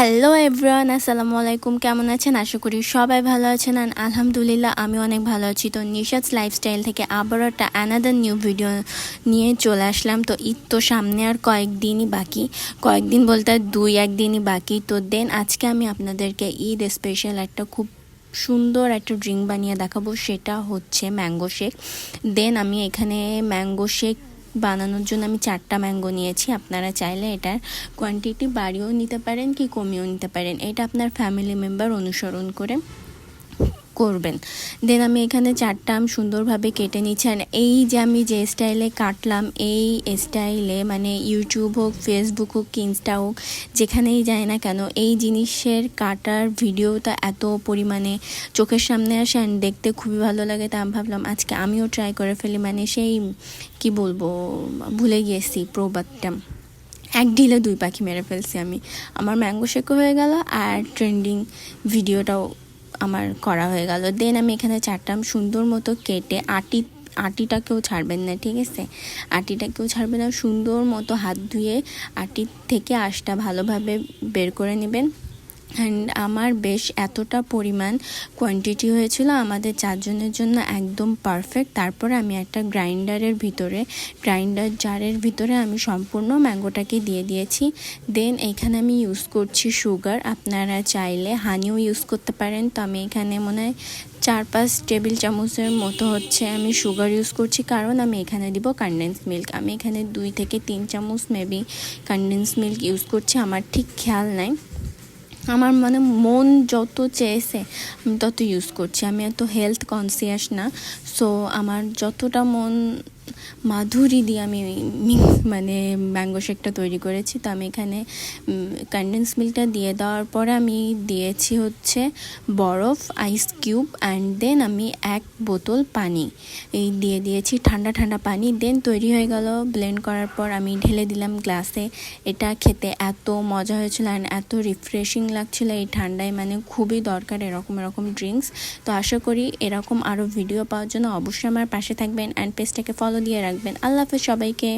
Hello everyone, আসসালামু আলাইকুম। কেমন আছেন? আশা করি সবাই ভালো আছেন। আর আলহামদুলিল্লাহ আমি অনেক ভালো আছি। তো নিশাদস লাইফস্টাইল থেকে আবারও একটা অ্যানাদার নিউ ভিডিও নিয়ে চলে আসলাম। তো ঈদ তো সামনে আর কয়েকদিন বলতে এক দিনই বাকি। তো দেন আজকে আমি আপনাদেরকে ঈদ স্পেশাল একটা খুব সুন্দর একটা ড্রিঙ্ক বানিয়ে দেখাবো, সেটা হচ্ছে ম্যাঙ্গো শেক। দেন আমি এখানে ম্যাঙ্গো শেক বানানোর জন্য আমি 4টা ম্যাঙ্গো নিয়েছি। আপনারা চাইলে এটার কোয়ান্টিটি বাড়িয়েও নিতে পারেন কি কমিয়েও নিতে পারেন, এটা আপনার ফ্যামিলি মেম্বার অনুসরণ করে করবেন। দেন আমি এখানে 4টা আম সুন্দরভাবে কেটে নিচ্ছি। আর এই যে আমি যে স্টাইলে কাটলাম, এই স্টাইলে মানে ইউটিউব হোক, ফেসবুক হোক, ইনস্টা হোক, যেখানেই যায় না কেন এই জিনিসের কাটার ভিডিওটা এত পরিমাণে চোখের সামনে আসে আর দেখতে খুবই ভালো লাগে। তা আমি ভাবলাম আজকে আমিও ট্রাই করে ফেলি। মানে সেই কি বলবো, ভুলে গিয়েছি প্রবাদটা, এক ঢিলে 2 পাখি মেরে ফেলছি আমি। আমার ম্যাঙ্গো শেকও হয়ে গেল আর ট্রেন্ডিং ভিডিওটাও আমার করা হয়ে গেল। দেন আমি এখানে 4টা আম সুন্দর মতো কেটে আটিটাকেও ছাড়বেন না, ঠিক আছে? আটিটাকেও ছাড়বেন না, সুন্দর মতো হাত ধুয়ে আটি থেকে আঁশটা ভালোভাবে বের করে নেবেন। অ্যান্ড আমার বেশ এতটা পরিমাণ কোয়ান্টিটি হয়েছিল আমাদের 4 জনের জন্য, একদম পারফেক্ট। তারপরে আমি একটা গ্রাইন্ডার জারের ভিতরে আমি সম্পূর্ণ ম্যাঙ্গোটাকে দিয়ে দিয়েছি। দেন এখানে আমি ইউজ করছি সুগার, আপনারা চাইলে হানিও ইউজ করতে পারেন। তো আমি এখানে মনে হয় 4-5 টেবিল চামচের মতো হচ্ছে আমি সুগার ইউজ করছি, কারণ আমি এখানে দিব কনডেন্স মিল্ক। আমি এখানে 2 থেকে 3 চামচ মেবি কনডেন্স মিল্ক ইউজ করছি, আমার ঠিক খেয়াল নাই। আমার মানে মন যত চেয়েছে আমি তত ইউজ করছি। আমি এত হেলথ কনসিয়াস না, সো আমার যতটা মন মাধুরী দিয়ে আমি মানে ম্যাঙ্গো শেকটা তৈরি করেছি। তো আমি এখানে কনডেন্স মিল্কটা দিয়ে দেওয়ার পরে আমি দিয়েছি হচ্ছে বরফ, আইস কিউব, অ্যান্ড দেন আমি 1 বোতল পানি এই দিয়ে দিয়েছি, ঠান্ডা পানি। দেন তৈরি হয়ে গেল। ব্লেন্ড করার পর আমি ঢেলে দিলাম গ্লাসে। এটা খেতে এত মজা হয়েছিল অ্যান্ড এত রিফ্রেশিং লাগছিল এই ঠান্ডায়, মানে খুবই দরকার এরকম ড্রিঙ্কস। তো আশা করি এরকম আরও ভিডিও পাওয়ার জন্য অবশ্যই আমার পাশে থাকবেন অ্যান্ড পেজটাকে ফলো দিয়ে রাখবেন। আল্লাহ হাফেজ সবাইকে।